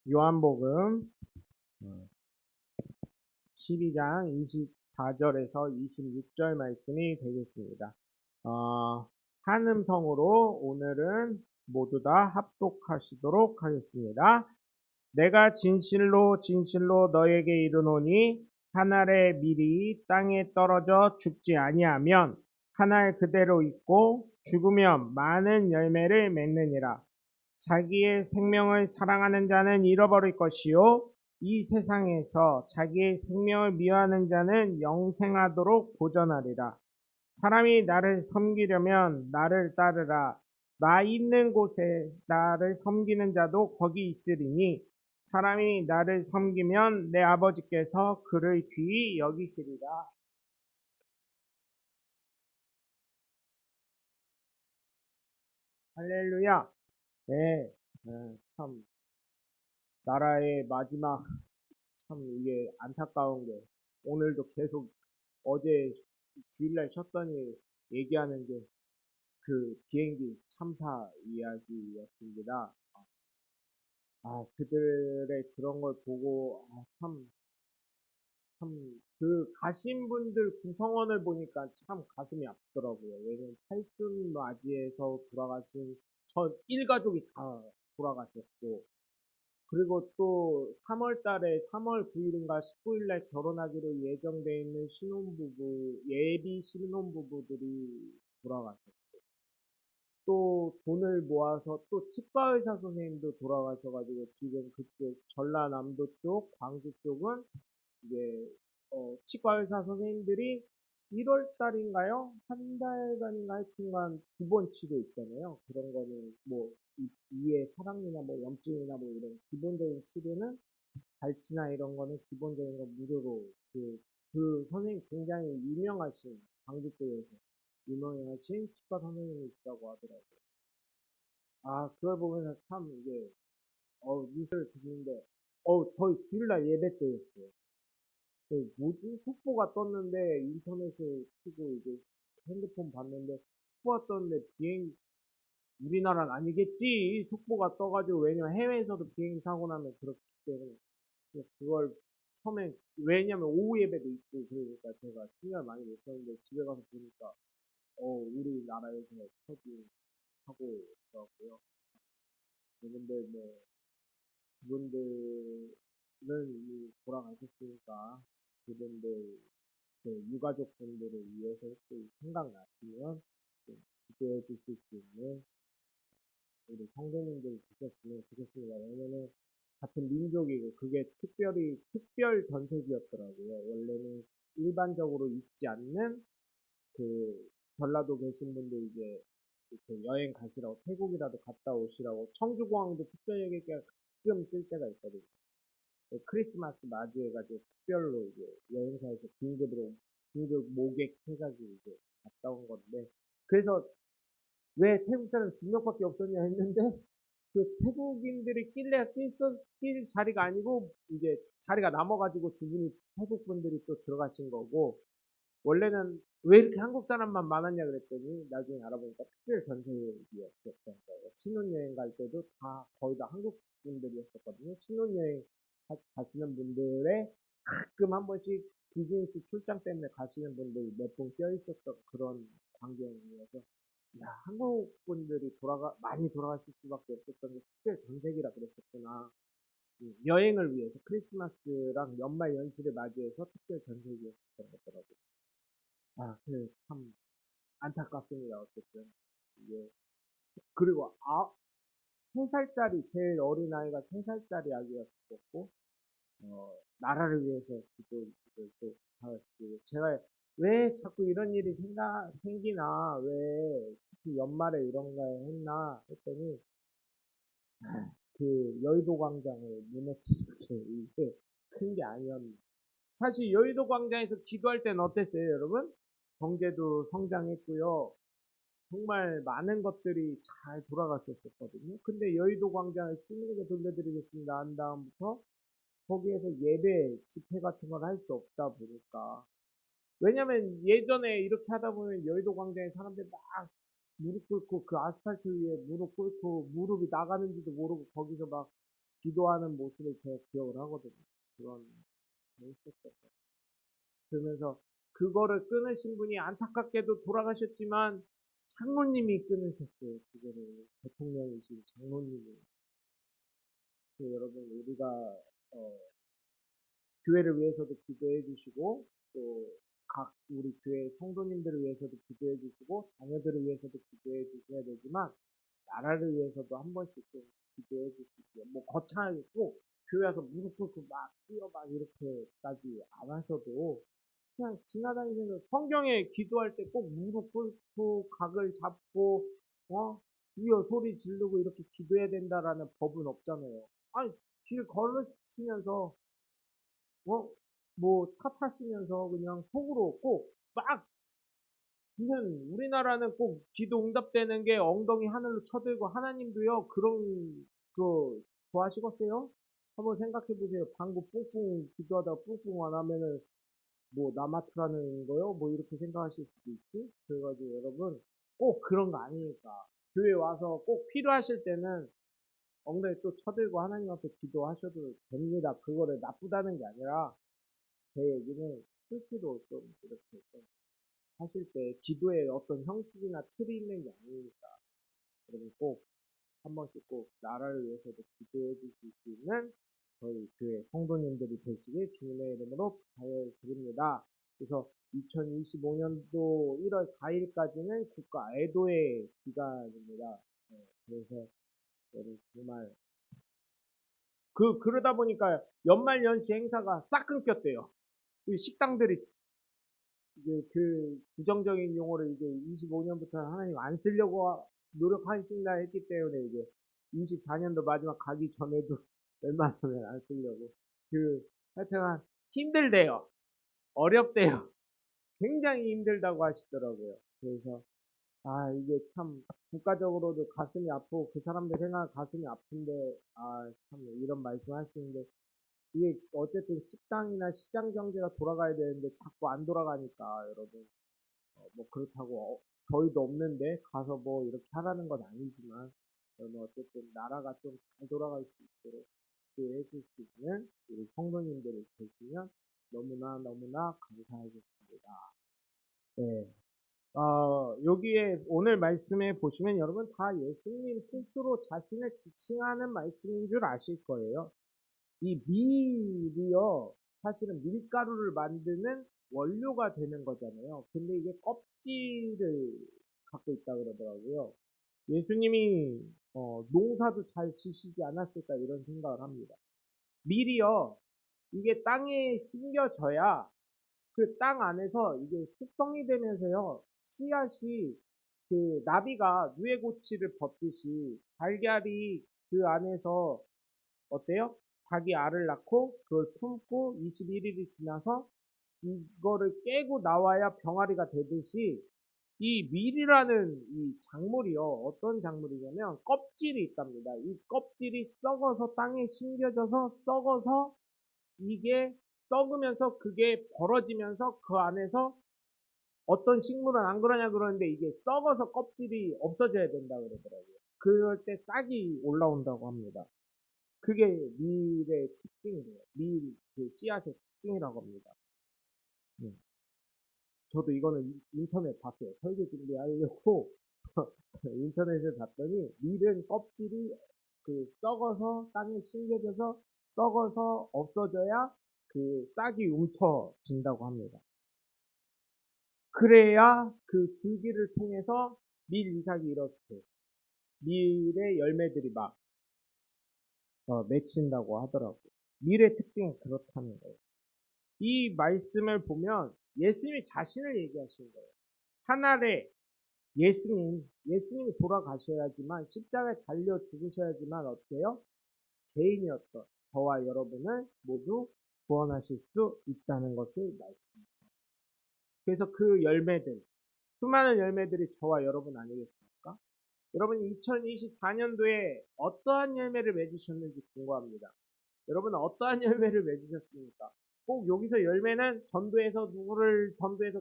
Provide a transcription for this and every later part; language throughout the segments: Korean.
요한복음 12장 24절에서 26절 말씀이 되겠습니다. 한음성으로 오늘은 모두 다 합독하시도록 하겠습니다. 내가 진실로 진실로 너에게 이르노니 한 알의 밀이 땅에 떨어져 죽지 아니하면 한 알 그대로 있고 죽으면 많은 열매를 맺느니라. 자기의 생명을 사랑하는 자는 잃어버릴 것이요 이 세상에서 자기의 생명을 미워하는 자는 영생하도록 보전하리라. 사람이 나를 섬기려면 나를 따르라. 나 있는 곳에 나를 섬기는 자도 거기 있으리니 사람이 나를 섬기면 내 아버지께서 그를 귀히 여기시리라. 할렐루야. 네, 참 나라의 마지막, 참 이게 안타까운 게 오늘도 계속 어제 주일날 쉬었더니 얘기하는 게 그 비행기 참사 이야기였습니다. 그들의 그런 걸 보고 그 가신 분들 구성원을 보니까 참 가슴이 아프더라고요. 왜냐면 탈순 맞이해서 돌아가신 전 일가족이 다 돌아가셨고, 그리고 또 3월 달에 3월 9일인가 19일 날 결혼하기로 예정돼 있는 신혼부부, 예비 신혼부부들이 돌아가셨고, 또 돈을 모아서 또 치과의사 선생님도 돌아가셔가지고 지금 그쪽 전라남도 쪽, 광주 쪽은 이제 치과의사 선생님들이 1월 달인가요? 한 달간인가 하여튼간 기본 치료 있잖아요. 그런 거는 뭐 이에 사랑니나 뭐 염증이나 뭐 이런 기본적인 치료는 발치나 이런 거는 기본적인 거 무료로 그 선생님 굉장히 유명하신 광주 쪽에서 유명하신 치과 선생님이 있다고 하더라고요. 그걸 보면서 참 이게 뉴스를 듣는데 저희 주일날 예배 때였어요. 뭐지? 속보가 떴는데 인터넷을 치고 이제 핸드폰 봤는데 속보가 떴는데 우리나라는 아니겠지 속보가 떠가지고 왜냐면 해외에서도 비행기 사고 나면 그렇기 때문에 그걸 처음에 왜냐면 오후 예배도 있고 그러니까 제가 신경을 많이 못 썼는데 집에 가서 보니까 우리나라에서 터진 사고더라고요. 그런데 뭐 그분들은 이미 돌아가셨으니까 그분들 유가족분들을 위해서 혹시 생각나시면 좀 기도해 주실 수 있는 우리 성도님들 계셨으면 좋겠습니다. 왜냐면은 같은 민족이고 그게 특별 전세기였더라고요. 원래는 일반적으로 있지 않는 그 전라도 계신 분들 이제 이렇게 여행 가시라고 태국이라도 갔다 오시라고 청주공항도 특별 얘기가 가끔 쓸 때가 있거든요. 크리스마스 맞이해가지고 특별로 이제 여행사에서 긴급 모객 해가지고 이제 갔다 온 건데 그래서 왜 태국 사람 2명밖에 없었냐 했는데 그 태국인들이 낄 자리가 아니고 이제 자리가 남아가지고 두 분이 태국 분들이 또 들어가신 거고 원래는 왜 이렇게 한국 사람만 많았냐 그랬더니 나중에 알아보니까 특별 전세기였었던 거예요. 신혼여행 갈 때도 다 거의 다 한국 분들이었었거든요. 신혼여행 가시는 분들의 가끔 한 번씩 비즈니스 출장 때문에 가시는 분들이 몇 분 껴있었던 그런 광경이어서 야 한국 분들이 많이 돌아가실 수밖에 없었던 게 특별 전세기라 그랬었구나. 여행을 위해서 크리스마스랑 연말 연시를 맞이해서 특별 전세기였었던 거더라고요. 참 안타깝습니다. 어쨌든 이게 그리고 3살짜리 제일 어린 아이가 3살짜리 아기가 죽었고 나라를 위해서 기도를 또 하시고 제가 왜 자꾸 이런 일이 생기나 왜 특히 연말에 이런 걸 했나 했더니 그 여의도 광장을 무너뜨린 게 이게 큰 게 아니었나. 사실 여의도 광장에서 기도할 때는 어땠어요, 여러분? 경제도 성장했고요. 정말 많은 것들이 잘 돌아갔었거든요. 근데 여의도 광장을 시민에게 돌려드리겠습니다 한 다음부터 거기에서 예배, 집회 같은 걸 할 수 없다 보니까. 왜냐면 예전에 이렇게 하다 보면 여의도 광장에 사람들이 막 무릎 꿇고 그 아스팔트 위에 무릎 꿇고 무릎이 나가는지도 모르고 거기서 막 기도하는 모습을 제가 기억을 하거든요. 그런 게 있었어요. 그러면서 그거를 끊으신 분이 안타깝게도 돌아가셨지만 장로님이 끊으셨어요. 그거를 대통령이신 장로님이. 여러분 우리가 어, 교회를 위해서도 기도해 주시고 또 각 우리 교회 성도님들을 위해서도 기도해 주시고 자녀들을 위해서도 기도해 주셔야 되지만 나라를 위해서도 한 번씩 좀 기도해 주시고요. 뭐 거창하게 꼭 교회 와서 무릎 꿇고 막 뛰어 막 이렇게까지 안 하셔도 그냥 지나다니면서 성경에 기도할 때 꼭 무릎 꿇고 각을 잡고 주여 소리 지르고 이렇게 기도해야 된다라는 법은 없잖아요. 아니 길 걸으시면서 뭐 차 타시면서 그냥 속으로 꼭 막 무슨 우리나라는 꼭 기도 응답되는 게 엉덩이 하늘로 쳐들고 하나님도요 그런 그 좋아하시겠어요? 한번 생각해 보세요. 방구 뿡뿡 기도하다가 뿡뿡 안 하면은 뭐 남아트라는 거요? 뭐 이렇게 생각하실 수도 있지? 그래가지고 여러분 꼭 그런 거 아니니까 교회 와서 꼭 필요하실 때는 엉덩이 또 쳐들고 하나님 앞에 기도하셔도 됩니다. 그거를 나쁘다는 게 아니라 제 얘기는 수시로 좀 이렇게 좀 하실 때 기도에 어떤 형식이나 틀이 있는 게 아니니까 여러분 꼭 한 번씩 꼭 나라를 위해서도 기도해 주실 수 있는 저희 교회 성도님들이 되시길 주님의 이름으로 부탁을 드립니다. 그래서 2025년도 1월 4일까지는 국가 애도의 기간입니다. 그래서 여러분 정말 그러다 보니까 연말연시 행사가 싹 끊겼대요. 식당들이 이제 그 부정적인 용어를 이제 25년부터 하나님 안 쓰려고 노력하신다 했기 때문에 이제 24년도 마지막 가기 전에도 웬만하면 안 쓰려고. 하여튼간 힘들대요. 어렵대요. 굉장히 힘들다고 하시더라고요. 그래서, 이게 참, 국가적으로도 가슴이 아프고, 그 사람들 생각하면 가슴이 아픈데, 참, 이런 말씀 하시는데, 이게 어쨌든 식당이나 시장 경제가 돌아가야 되는데 자꾸 안 돌아가니까 여러분 뭐 그렇다고 저희도 없는데 가서 뭐 이렇게 하라는 건 아니지만 여러분 어쨌든 나라가 좀 잘 돌아갈 수 있도록 기도해 줄 수 있는 우리 성도님들이 계시면 너무나 너무나 감사하겠습니다. 네. 여기에 오늘 말씀에 보시면 여러분 다 예수님 스스로 자신을 지칭하는 말씀인 줄 아실 거예요. 이 밀이요, 사실은 밀가루를 만드는 원료가 되는 거잖아요. 근데 이게 껍질을 갖고 있다 그러더라고요. 예수님이 농사도 잘 지시지 않았을까 이런 생각을 합니다. 밀이요, 이게 땅에 심겨져야 그 땅 안에서 이게 숙성이 되면서요, 씨앗이 그 나비가 누에고치를 벗듯이 달걀이 그 안에서 어때요? 자기 알을 낳고 그걸 품고 21일이 지나서 이거를 깨고 나와야 병아리가 되듯이 이 밀이라는 이 작물이요. 어떤 작물이냐면 껍질이 있답니다. 이 껍질이 썩어서 땅에 심겨져서 썩어서 이게 썩으면서 그게 벌어지면서 그 안에서 어떤 식물은 안 그러냐 그러는데 이게 썩어서 껍질이 없어져야 된다 그러더라고요. 그럴 때 싹이 올라온다고 합니다. 그게 밀의 특징이에요. 그 씨앗의 특징이라고 합니다. 네. 저도 이거는 인터넷 봤어요. 설계 준비하려고 인터넷에 봤더니 밀은 껍질이 썩어서 땅에 심겨져서 썩어서 없어져야 그 싹이 움켜진다고 합니다. 그래야 그 줄기를 통해서 밀 이삭이 이렇게 밀의 열매들이 막 맺힌다고 하더라고요. 밀의 특징이 그렇다는 거예요. 이 말씀을 보면 예수님이 자신을 얘기하신 거예요. 하늘에 예수님이 돌아가셔야지만 십자가에 달려 죽으셔야지만 어때요? 죄인이었던 저와 여러분을 모두 구원하실 수 있다는 것을 말씀합니다. 그래서 그 열매들, 수많은 열매들이 저와 여러분 아니겠습니까? 여러분 2024년도에 어떠한 열매를 맺으셨는지 궁금합니다. 여러분은 어떠한 열매를 맺으셨습니까? 꼭 여기서 열매는 전도해서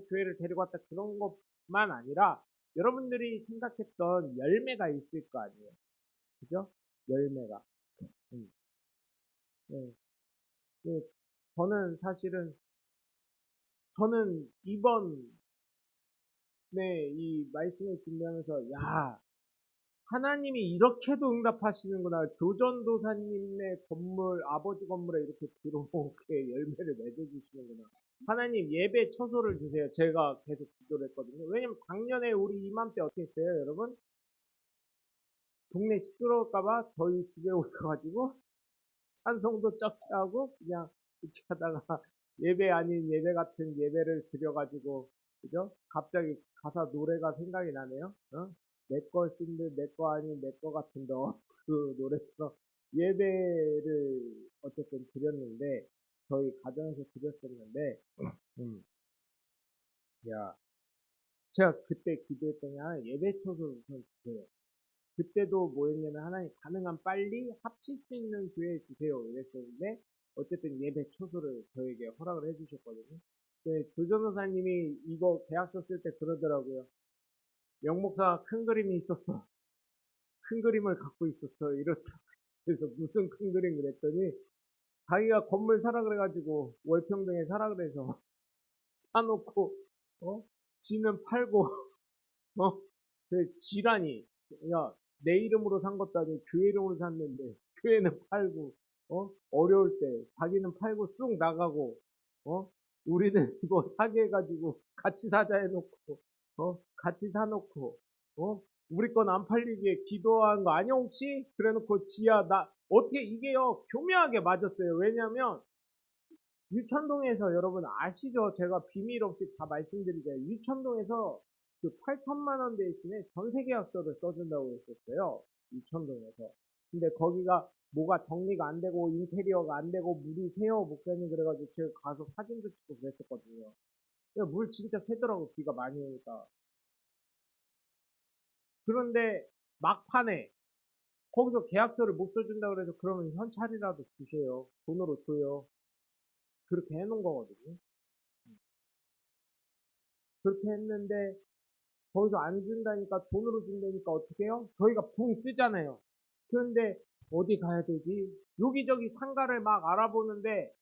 교회를 데리고 왔다 그런 것만 아니라 여러분들이 생각했던 열매가 있을 거 아니에요. 그죠? 열매가. 예. 예, 저는 사실은, 저는 이번에 이 말씀을 준비하면서, 야, 하나님이 이렇게도 응답하시는구나. 조전도사님네 건물, 아버지 건물에 이렇게 들어오게 열매를 맺어주시는구나. 하나님 예배 처소를 주세요. 제가 계속 기도를 했거든요. 왜냐면 작년에 우리 이맘때 어떻게 했어요, 여러분? 동네 시끄러울까봐 저희 집에 오셔가지고 찬송도 적게 하고 그냥 이렇게 하다가 예배 아닌 예배 같은 예배를 드려가지고, 그죠? 갑자기 가사 노래가 생각이 나네요. 어? 내 것인데 내 거 아닌 내 거 같은 너 그 노래처럼 예배를 어쨌든 드렸는데, 저희 가정에서 드렸었는데, 음, 야, 제가 그때 기도했더니 하나 예배 초소를 우선 주세요. 그때도 뭐 했냐면 하나님 가능한 빨리 합칠 수 있는 교회 주세요 이랬었는데, 어쨌든 예배 초소를 저에게 허락을 해주셨거든요. 네, 조전호사님이 이거 계약서 쓸 때 그러더라고요. 영목사 큰 그림이 있었어. 큰 그림을 갖고 있었어. 이렇다. 그래서 무슨 큰 그림 그랬더니 자기가 건물 사라 그래가지고 월평동에 사라 그래서 사놓고, 어? 지는 팔고, 어? 그 지란이, 야, 내 이름으로 산 것도 아니고 교회 이름으로 샀는데, 교회는 팔고, 어려울 때, 자기는 팔고 쑥 나가고, 어? 우리는 이거 사게 해가지고, 같이 사자 해놓고, 같이 사놓고, 우리 건 안 팔리게 기도한 거 아니야, 혹시? 그래 놓고, 지야, 어떻게 이게요, 교묘하게 맞았어요. 왜냐면, 유천동에서 여러분 아시죠? 제가 비밀 없이 다 말씀드리자요. 유천동에서 그 8천만 원 대신에 전세 계약서를 써준다고 했었어요. 유천동에서. 근데 거기가 뭐가 정리가 안 되고 인테리어가 안 되고 물이 새요 목사님, 그래가지고 제가 가서 사진도 찍고 그랬었거든요. 근데 물 진짜 새더라고, 비가 많이 오니까. 그런데 막판에 거기서 계약서를 못 써준다 그래서, 그러면 현찰이라도 주세요. 돈으로 줘요. 그렇게 해놓은 거거든요. 그렇게 했는데 거기서 안 준다니까, 돈으로 준다니까 어떻게 해요? 저희가 붕 뜨잖아요. 그런데 어디 가야 되지? 여기저기 상가를 막 알아보는데,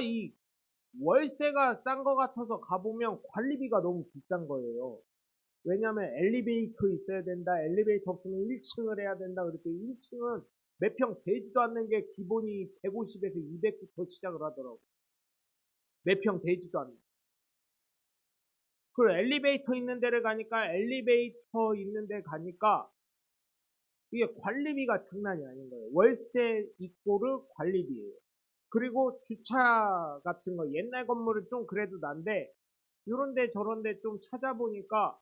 이 월세가 싼 거 같아서 가보면 관리비가 너무 비싼 거예요. 왜냐면 엘리베이터 있어야 된다. 엘리베이터 없으면 1층을 해야 된다. 그랬더니 1층은 몇 평 되지도 않는 게 기본이 150에서 200부터 시작을 하더라고. 몇 평 되지도 않는. 그 엘리베이터 있는 데를 가니까, 엘리베이터 있는 데 가니까 이게 관리비가 장난이 아닌 거예요. 월세 이꼬르 관리비예요. 그리고 주차 같은 거, 옛날 건물은 좀 그래도 난데, 요런데 저런데 좀 찾아보니까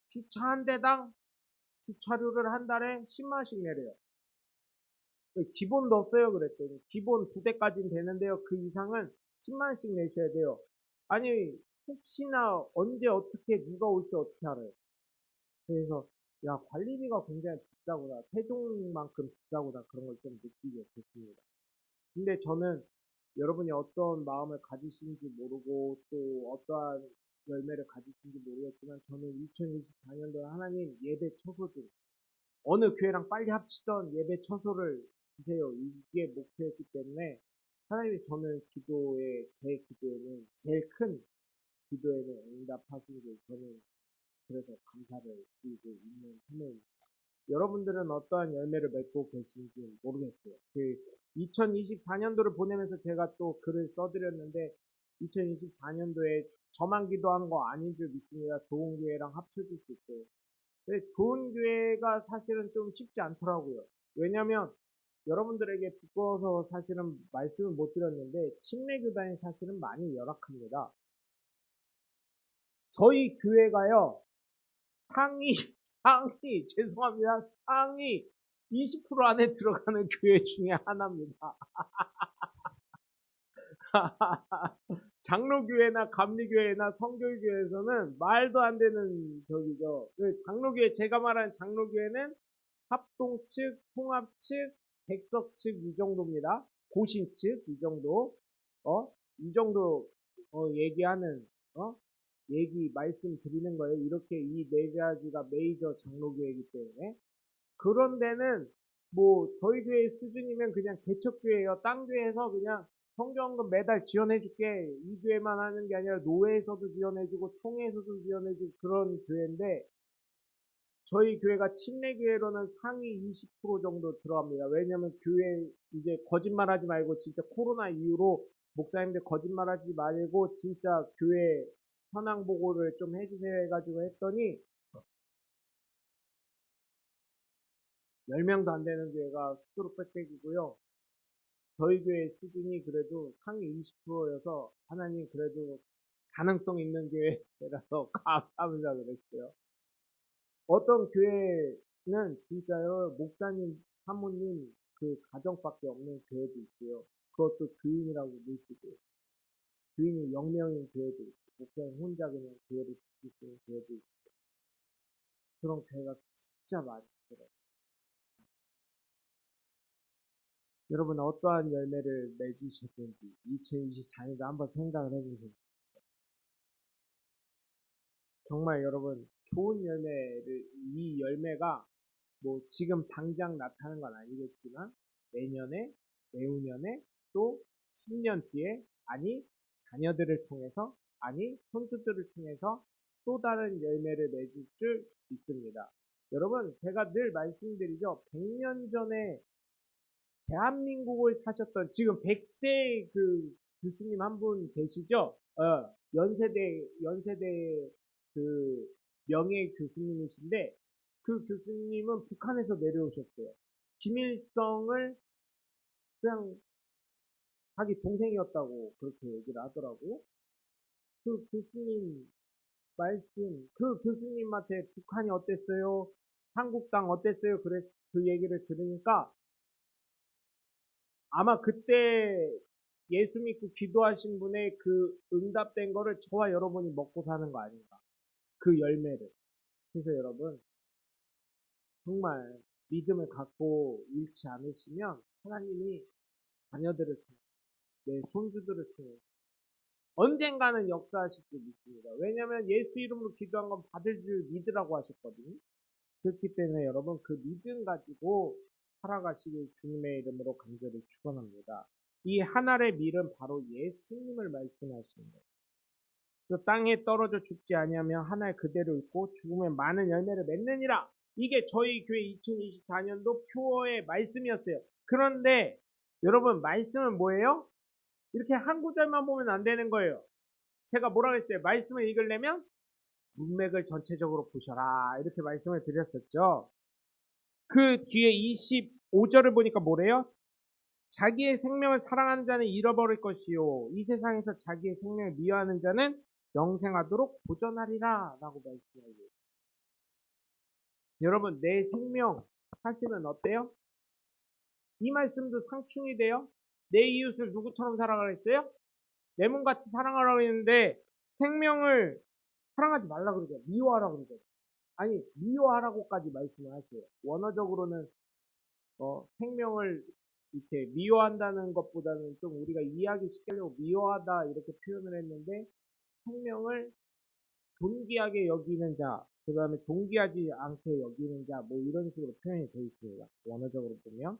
주차 한 대당 주차료를 한 달에 10만원씩 내래요. 기본 넣었어요 그랬더니, 기본 2대까지는 되는데요, 그 이상은 10만원씩 내셔야 돼요. 아니, 혹시나 언제 어떻게 누가 올지 어떻게 알아요? 그래서 야, 관리비가 굉장히 비싸구나. 세종만큼 비싸구나. 그런 걸 좀 느끼게 됐습니다. 근데 저는 여러분이 어떤 마음을 가지시는지 모르고 또 어떠한 열매를 가지시는지 모르겠지만, 저는 2024년도에 하나님 예배 처소들, 어느 교회랑 빨리 합치던 예배 처소를 주세요. 이게 목표였기 때문에 하나님이 저는 제 기도에는, 제일 큰 기도에는 응답하시고, 저는 그래서 감사를 드리고 있는 한해입니다. 여러분들은 어떠한 열매를 맺고 계신지 모르겠어요. 2024년도를 보내면서 제가 또 글을 써드렸는데, 2024년도에 저만 기도하는 거 아닌 줄 믿습니다. 좋은 교회랑 합쳐질 수 있고. 근데 좋은 교회가 사실은 좀 쉽지 않더라고요. 왜냐면 여러분들에게 부끄러워서 사실은 말씀을 못 드렸는데, 침례교단이 사실은 많이 열악합니다. 저희 교회가요, 상위, 죄송합니다. 상위 20% 안에 들어가는 교회 중에 하나입니다. 장로교회나 감리교회나 성결교회에서는 말도 안 되는 저기죠. 장로교회, 제가 말하는 장로교회는 합동 측, 통합 측, 백석 측 이 정도입니다. 고신 측 이 정도, 이 정도 얘기하는, 얘기 말씀드리는 거예요. 이렇게 이 네 가지가 메이저 장로교회이기 때문에. 그런 데는 뭐 저희 교회 수준이면 그냥 개척교회예요. 땅 교회에서 그냥 성경금 매달 지원해줄게. 이 교회만 하는 게 아니라 노회에서도 지원해주고 총회에서도 지원해주고 그런 교회인데 저희 교회가 침례교회로는 상위 20% 정도 들어갑니다. 왜냐면 교회 이제 거짓말하지 말고 진짜 코로나 이후로 목사님들 거짓말하지 말고 진짜 교회 현황 보고를 좀 해주세요 해가지고 했더니 10명도 안 되는 교회가 수두룩 빽빽이고요. 저희 교회 수준이 그래도 상위 20%여서 하나님 그래도 가능성 있는 교회라서 감사합니다 그랬어요. 어떤 교회는 진짜요 목사님, 사모님 그 가정밖에 없는 교회도 있고요. 그것도 교인이라고 모시고 교인이 0명인 교회도 있고 목사님 혼자 그냥 교회를 지키시는 교회도 있고 그런 교회가 진짜 많이 있어요. 여러분 어떠한 열매를 맺으실 건지 2024년도 한번 생각을 해보세요. 정말 여러분 좋은 열매를 이 열매가 뭐 지금 당장 나타나는 건 아니겠지만 내년에 내후년에 또 10년 뒤에 아니 자녀들을 통해서 아니 손주들을 통해서 또 다른 열매를 맺을 줄 믿습니다. 여러분 제가 늘 말씀드리죠. 100년 전에 대한민국을 사셨던 지금 100세 그 교수님 한 분 계시죠? 연세대 그 명예 교수님이신데 그 교수님은 북한에서 내려오셨어요. 김일성을 그냥 자기 동생이었다고 그렇게 얘기를 하더라고. 그 교수님 말씀, 그 교수님한테 북한이 어땠어요? 한국당 어땠어요? 그 얘기를 들으니까 아마 그때 예수 믿고 기도하신 분의 그 응답된 거를 저와 여러분이 먹고 사는 거 아닌가. 그 열매를. 그래서 여러분, 정말 믿음을 갖고 잃지 않으시면 하나님이 자녀들을 통해, 내 손주들을 통해 언젠가는 역사하실 줄 믿습니다. 왜냐면 예수 이름으로 기도한 건 받을 줄 믿으라고 하셨거든요. 그렇기 때문에 여러분 그 믿음 가지고 살아가시길 주님의 이름으로 간절히 축원합니다. 이 하늘의 밀은 바로 예수님을 말씀하시는 거예요. 그 땅에 떨어져 죽지 아니하면 하늘 그대로 있고 죽으면 많은 열매를 맺느니라. 이게 저희 교회 2024년도 표어의 말씀이었어요. 그런데 여러분 말씀은 뭐예요? 이렇게 한 구절만 보면 안 되는 거예요. 제가 뭐라고 했어요? 말씀을 읽으려면 문맥을 전체적으로 보셔라. 이렇게 말씀을 드렸었죠. 그 뒤에 25절을 보니까 뭐래요? 자기의 생명을 사랑하는 자는 잃어버릴 것이요. 이 세상에서 자기의 생명을 미워하는 자는 영생하도록 보전하리라. 라고 말씀하고 있어요. 여러분, 내 생명 사실은 어때요? 이 말씀도 상충이 돼요? 내 이웃을 누구처럼 사랑하라 했어요? 내 몸같이 사랑하라고 했는데 생명을 사랑하지 말라 그러죠. 미워하라 그러죠. 아니, 미워하라고까지 말씀을 하세요. 원어적으로는 생명을 이렇게 미워한다는 것보다는 좀 우리가 이해하기 쉽게 하려고 미워하다 이렇게 표현을 했는데 생명을 존귀하게 여기는 자, 그 다음에 존귀하지 않게 여기는 자, 뭐 이런 식으로 표현이 되어 있습니다. 원어적으로 보면.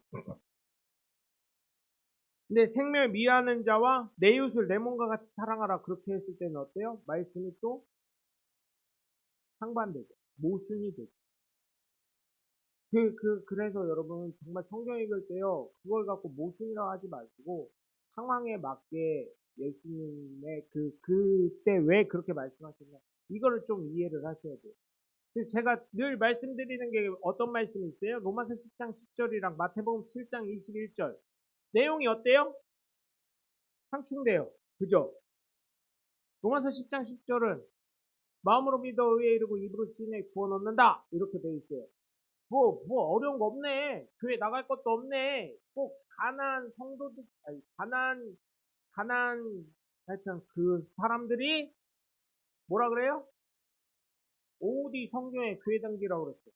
근데 생명을 미워하는 자와 내 이웃을 내 몸과 같이 사랑하라 그렇게 했을 때는 어때요? 말씀이 또 상반되죠. 모순이 되죠. 그래서 여러분, 정말 성경 읽을 때요, 그걸 갖고 모순이라고 하지 마시고, 상황에 맞게 예수님의 그때 왜 그렇게 말씀하셨나, 이거를 좀 이해를 하셔야 돼요. 그래서 제가 늘 말씀드리는 게 어떤 말씀이 있어요? 로마서 10장 10절이랑 마태복음 7장 21절. 내용이 어때요? 상충돼요. 그죠? 로마서 10장 10절은 마음으로 믿어 의에 이르고 입으로 시인해 구원 얻는다. 이렇게 돼 있어요. 뭐 어려운 거 없네. 교회 나갈 것도 없네. 꼭 가난 성도들, 아니, 가난, 하여튼 그 사람들이 뭐라 그래요? 오디 성경에 교회 당기라고 그랬어요.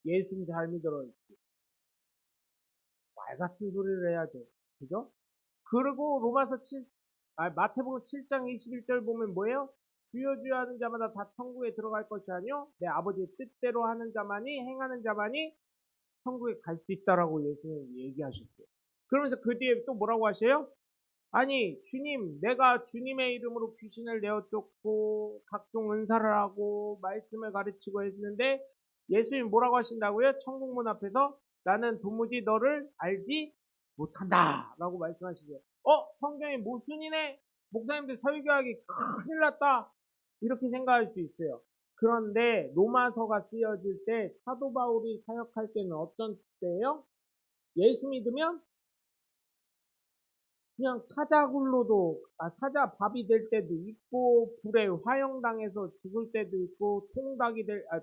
예수님 잘 믿어라. 말 같은 소리를 해야죠. 그죠? 그리고 마태복음 7장 21절 보면 뭐예요? 주여 주여 하는 자마다 다 천국에 들어갈 것이 아니요 내 아버지의 뜻대로 하는 자만이 행하는 자만이 천국에 갈 수 있다라고 예수님이 얘기하셨어요. 그러면서 그 뒤에 또 뭐라고 하셔요? 아니, 주님, 내가 주님의 이름으로 귀신을 내어쫓고 각종 은사를 하고 말씀을 가르치고 했는데 예수님 뭐라고 하신다고요? 천국문 앞에서 나는 도무지 너를 알지 못한다 라고 말씀하시죠. 성경이 모순이네? 목사님들 설교하기 큰일 났다. 이렇게 생각할 수 있어요. 그런데 로마서가 쓰여질 때 사도 바울이 사역할 때는 어떤 때예요? 예수 믿으면 그냥 사자 밥이 될 때도 있고 불에 화형당해서 죽을 때도 있고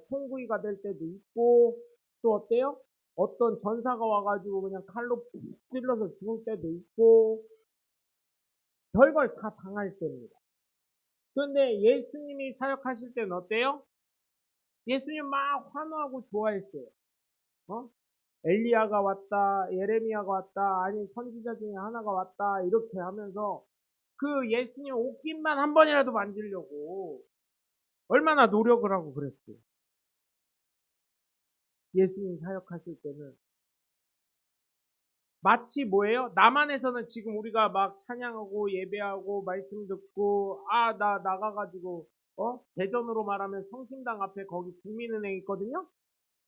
통구이가 될 때도 있고 또 어때요? 어떤 전사가 와가지고 그냥 칼로 푹 찔러서 죽을 때도 있고 별걸 다 당할 때입니다. 그런데 예수님이 사역하실 때는 어때요? 예수님 막 환호하고 좋아했어요. 어? 엘리야가 왔다, 예레미야가 왔다, 아니 선지자 중에 하나가 왔다 이렇게 하면서 그 예수님 옷깃만 한 번이라도 만지려고 얼마나 노력을 하고 그랬어요. 예수님 사역하실 때는 마치 뭐예요? 남한에서는 지금 우리가 막 찬양하고 예배하고 말씀 듣고 나 나가가지고 대전으로 말하면 성심당 앞에 거기 국민은행 있거든요.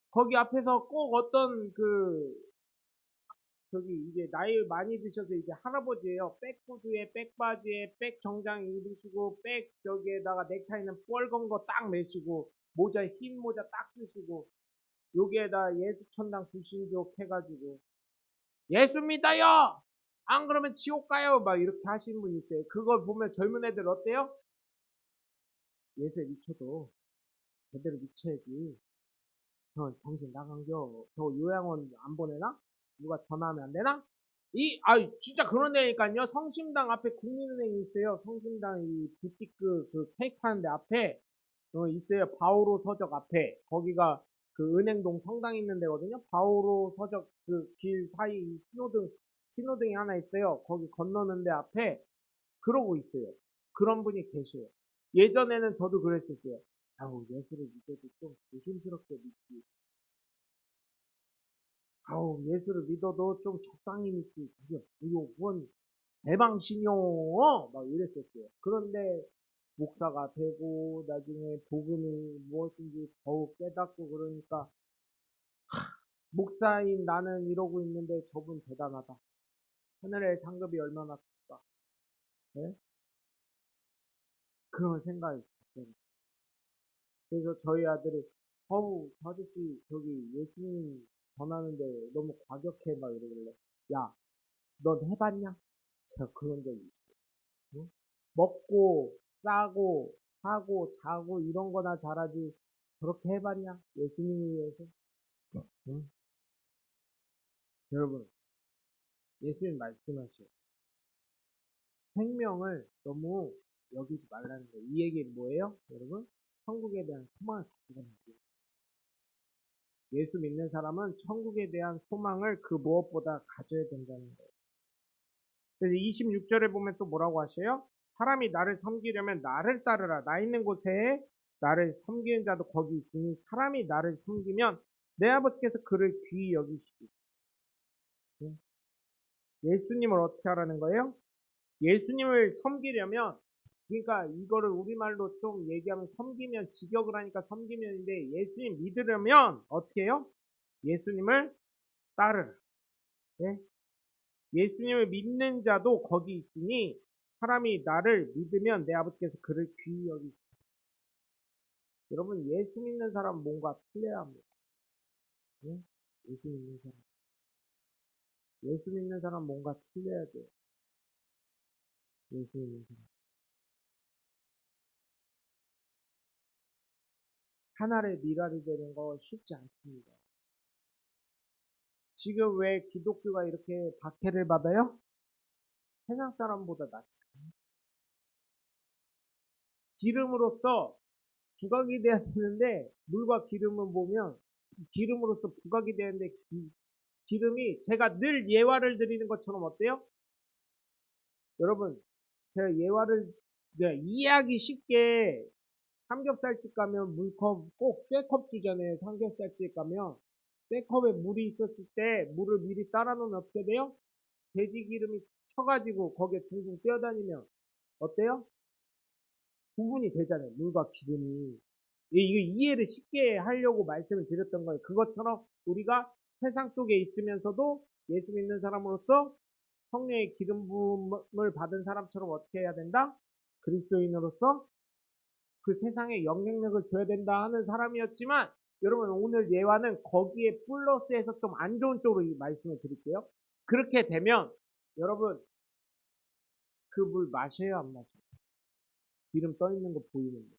거기 앞에서 꼭 어떤 저기 이제 나이 많이 드셔서 이제 할아버지예요. 백구두에 백바지에 백정장 입으시고 백 저기에다가 넥타이는 뻘건 거 딱 매시고 모자에 흰 모자 딱 쓰시고 여기에다 예수천당 불신족 해가지고 예수 믿어요. 안 그러면 지옥 가요. 막 이렇게 하시는 분이 있어요. 그걸 보면 젊은 애들 어때요? 예수에 미쳐도 제대로 미쳐야지. 저 정신 나간겨. 저 요양원 안 보내나? 누가 전화하면 안 되나? 진짜 그런 데니까요. 성심당 앞에 국민은행이 있어요. 성심당 이 부티크 그 케이크 하는 데 앞에 있어요. 바오로 서적 앞에. 거기가 그 은행동 성당 있는 데거든요. 바오로 서적 그 길 사이 신호등이 하나 있어요. 거기 건너는 데 앞에 그러고 있어요. 그런 분이 계셔요. 예전에는 저도 그랬었어요. 아우, 예수를 믿어도 좀 조심스럽게 믿지. 아우, 예수를 믿어도 좀 적당히 믿지. 이거 뭔 대방신용 막 이랬었어요. 그런데 목사가 되고 나중에 복음이 무엇인지 더욱 깨닫고 그러니까 목사인 나는 이러고 있는데 저분 대단하다. 하늘의 상급이 얼마나 클까. 네? 그런 생각이 들어요. 그래서 저희 아들이 저 아저씨 저기 예수님 전하는데 너무 과격해 막 이러길래 야, 넌 해봤냐? 제가 그런 적이 있어. 응? 먹고 싸고 사고 자고 이런 거나 잘하지 저렇게 해봤냐? 예수님을 위해서? 응? 여러분, 예수님 말씀하셔요. 생명을 너무 여기지 말라는 거예요. 이 얘기는 뭐예요? 여러분, 천국에 대한 소망을 갖고 가는 거예요. 예수 믿는 사람은 천국에 대한 소망을 그 무엇보다 가져야 된다는 거예요. 그래서 26절에 보면 또 뭐라고 하셔요? 사람이 나를 섬기려면 나를 따르라. 나 있는 곳에 나를 섬기는 자도 거기 있으니 사람이 나를 섬기면 내 아버지께서 그를 귀히 여기시고. 예수님을 어떻게 하라는 거예요? 예수님을 섬기려면 그러니까 이거를 우리말로 좀 얘기하면 섬기면 직역을 하니까 섬기면인데 예수님 믿으려면 어떻게 해요? 예수님을 따르라. 네? 예수님을 믿는 자도 거기 있으니 사람이 나를 믿으면 내 아버지께서 그를 귀히 여기시고. 여러분 예수 믿는 사람 뭔가 틀려야 합니다. 네? 예수 믿는 사람. 예수 믿는 사람 뭔가 틀려야 돼요. 예수 믿는 사람. 하나의 미랄이 되는 거 쉽지 않습니다. 지금 왜 기독교가 이렇게 박해를 받아요? 세상 사람보다 낫지. 기름으로서 부각이 돼야 되는데 물과 기름을 보면 기름으로서 부각이 되는데 기름이 제가 늘 예화를 드리는 것처럼 어때요? 여러분 제가 예화를 이해하기 쉽게 삼겹살집 가면 물컵 꼭 쇠컵 주잖아요. 삼겹살집 가면 쇠컵에 물이 있었을 때 물을 미리 따라놓으면 어떻게 돼요? 돼지 기름이 쳐가지고 거기에 둥둥 뛰어다니면 어때요? 구분이 되잖아요. 물과 기름이. 이거 이해를 쉽게 하려고 말씀을 드렸던 거예요. 그것처럼 우리가 세상 속에 있으면서도 예수 믿는 사람으로서 성령의 기름 부음을 받은 사람처럼 어떻게 해야 된다? 그리스도인으로서 그 세상에 영향력을 줘야 된다 하는 사람이었지만 여러분 오늘 예화는 거기에 플러스해서 좀 안 좋은 쪽으로 이 말씀을 드릴게요. 그렇게 되면 여러분 그 물 마셔요 안 마셔요? 기름 떠 있는 거 보이는데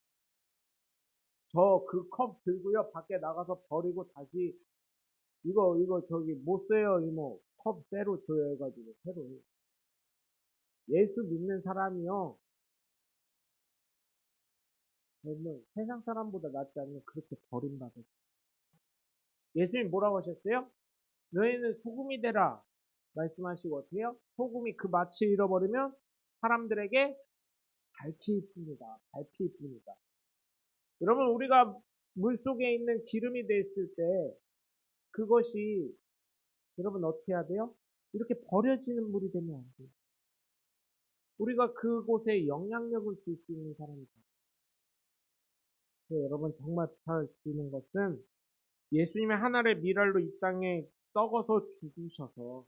저 그 컵 들고요 밖에 나가서 버리고 다시 이거 저기 못 써요 이모 컵 새로 줘요 해가지고 새로 예수 믿는 사람이요 저는 세상 사람보다 낫지 않으면 그렇게 버림받아요. 예수님 뭐라고 하셨어요? 너희는 소금이 되라 말씀하시고 어때요? 소금이 그 맛을 잃어버리면 사람들에게 밝힐 뿐이다. 밝힐 뿐이다. 여러분 우리가 물속에 있는 기름이 됐을 때 그것이 여러분 어떻게 해야 돼요? 이렇게 버려지는 물이 되면 안 돼요. 우리가 그곳에 영향력을 줄 수 있는 사람이다. 여러분 정말 부탁드리는 것은 예수님의 하늘의 미랄로 이 땅에 썩어서 죽으셔서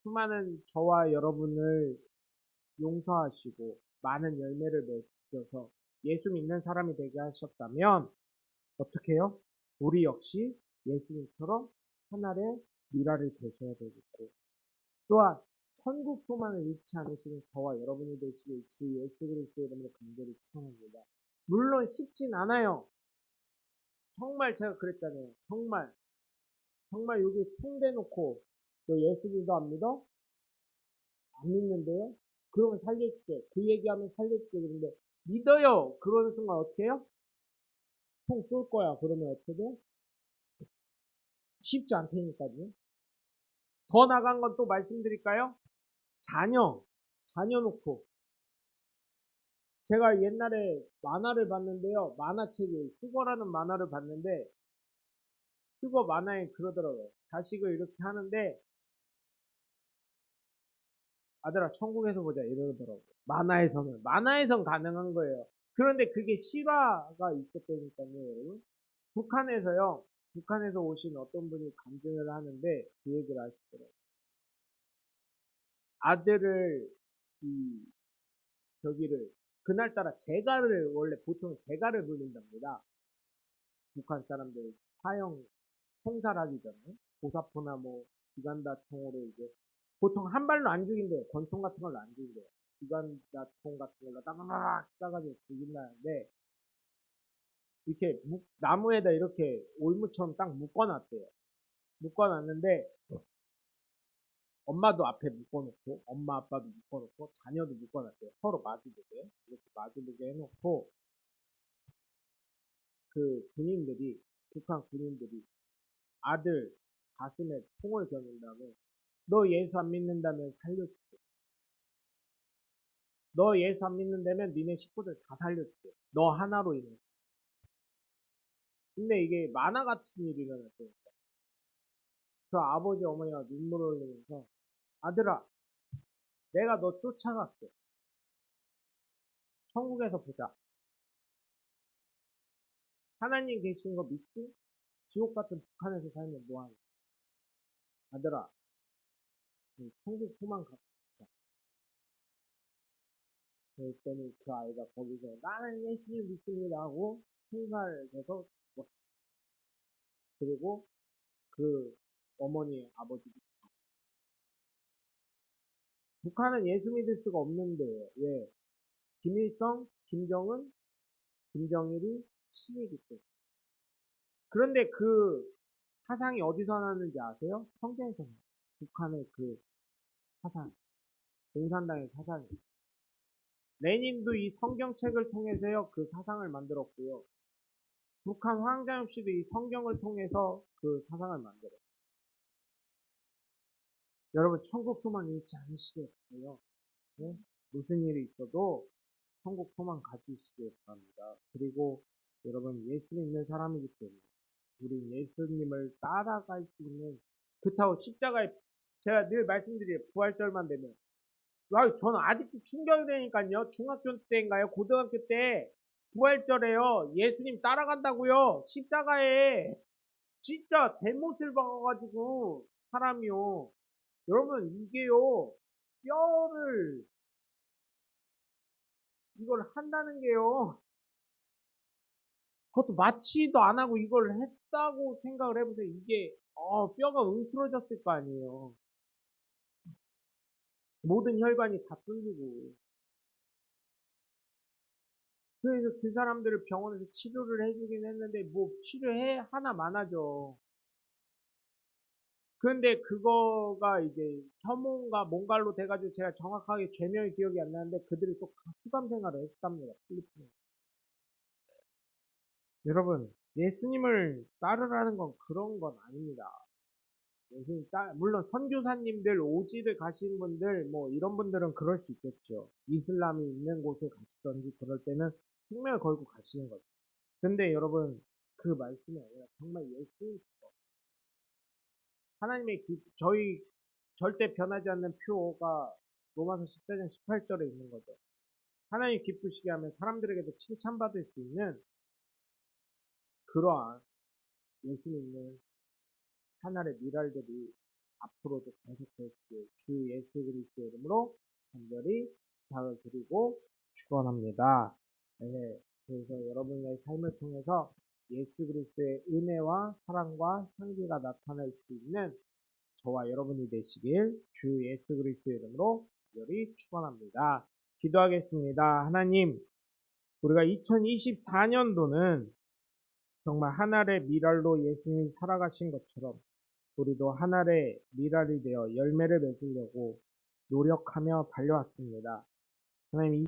수많은 저와 여러분을 용서하시고 많은 열매를 맺어서 예수 믿는 사람이 되게 하셨다면 어떻게 해요? 우리 역시 예수님처럼 하늘의 미랄을 되셔야 되겠고 또한 천국 소망을 잃지 않으시는 저와 여러분이 되시길 주 예수 그리스도 이름으로 간절히 축원합니다. 물론 쉽진 않아요. 정말 제가 그랬잖아요. 정말 여기 총 대놓고 너 예수 믿어 안 믿어? 안 믿는데요? 그러면 살려줄게. 그 얘기하면 살려줄게. 그런데 믿어요. 그러는 순간 어떻게 해요? 총 쏠 거야. 그러면 어떻게 돼? 쉽지 않다니까요. 더 나간 건 또 말씀드릴까요? 자녀 놓고. 제가 옛날에 만화를 봤는데요. 만화책을, 휴거라는 만화를 봤는데, 휴거 만화에 그러더라고요. 자식을 이렇게 하는데, 아들아, 천국에서 보자. 이러더라고요. 만화에선 가능한 거예요. 그런데 그게 실화가 있었다니까요, 여러분. 북한에서요, 북한에서 오신 어떤 분이 간증을 하는데, 그 얘기를 하시더라고요. 아들을, 이, 저기를, 그날따라 제가를, 원래 보통 제가를 불린답니다. 북한 사람들 사형 총살하기 전에 고사포나 뭐 기관다총으로 이제 보통 한 발로 안 죽인대요. 권총 같은 걸로 안 죽인대요. 기관다총 같은 걸로 따가닥 싸가지고 죽인다는데 이렇게 나무에다 이렇게 올무처럼 딱 묶어놨대요. 묶어놨는데 엄마도 앞에 묶어놓고 엄마 아빠도 묶어놓고 자녀도 묶어놨대요. 서로 마주보게 이렇게 마주보게 해놓고 그 군인들이 북한 군인들이 아들 가슴에 총을 겨눈 다음에 너 예수 안 믿는다면 살려줄게. 너 예수 안 믿는다면 니네 식구들 다 살려줄게. 너 하나로 인해. 근데 이게 만화 같은 일이 일어났어요. 그 아버지 어머니가 눈물을 흘리면서 아들아 내가 너 쫓아갈게. 천국에서 보자. 하나님 계신 거 믿지? 지옥 같은 북한에서 살면 뭐하냐. 아들아 천국 소망 갖자. 그랬더니 그 아이가 거기서 나는 예수님 믿습니다 하고 총살을 해서 죽었어. 그리고 그 어머니 아버지 북한은 예수 믿을 수가 없는데 왜? 김일성, 김정은, 김정일이 신이기 때문에. 그런데 그 사상이 어디서 나는지 아세요? 성경에서 나요. 북한의 그 사상, 공산당의 사상이. 레닌도 이 성경책을 통해서요 그 사상을 만들었고요. 북한 황자엽 씨도 이 성경을 통해서 그 사상을 만들었어요. 여러분 천국 소망 잃지 않으시길 바라요. 네? 무슨 일이 있어도 천국 소망 가지시길 바랍니다. 그리고 여러분 예수 믿는 사람이기 때문에 우리 예수님을 따라갈 수 있는 그렇다고 십자가에 제가 늘 말씀드려요. 부활절만 되면. 저는 아직도 충격이 되니까요. 중학교 때인가요? 고등학교 때 부활절에요. 예수님 따라간다고요. 십자가에 진짜 대못을 박아가지고 사람이요. 여러분 이게요. 뼈를 이걸 한다는 게요. 그것도 마취도 안 하고 이걸 했다고 생각을 해보세요. 이게 뼈가 뭉클어졌을 거 아니에요. 모든 혈관이 다 뚫리고. 그래서 그 사람들을 병원에서 치료를 해주긴 했는데 뭐 치료해 하나 많아져. 그런데 그거가 이제 혐오인가 뭔가로 돼가지고 제가 정확하게 죄명이 기억이 안 나는데 그들이 또 수감 생활을 했답니다. 필리핀에. 여러분 예수님을 따르라는 건 그런 건 아닙니다. 물론 선교사님들 오지를 가신 분들 뭐 이런 분들은 그럴 수 있겠죠. 이슬람이 있는 곳에 가시던지 그럴 때는 생명을 걸고 가시는 거죠. 근데 여러분 그 말씀이 아니라 정말 예수님 하나님의 저희 절대 변하지 않는 표가 로마서 14장 18절에 있는 거죠. 하나님 기쁘시게 하면 사람들에게도 칭찬받을 수 있는 그러한 예수님은 하늘의 미랄들이 앞으로도 계속될 주 예수 그리스도의 이름으로 간절히 부탁을 드리고 축원합니다. 네, 그래서 여러분의 삶을 통해서 예수 그리스도의 은혜와 사랑과 향기가 나타날 수 있는 저와 여러분이 되시길 주 예수 그리스도의 이름으로 간절히 축원합니다. 기도하겠습니다. 하나님, 우리가 2024년도는 정말 하늘의 미랄로 예수님이 살아가신 것처럼 우리도 하늘의 미랄이 되어 열매를 맺으려고 노력하며 달려왔습니다. 하나님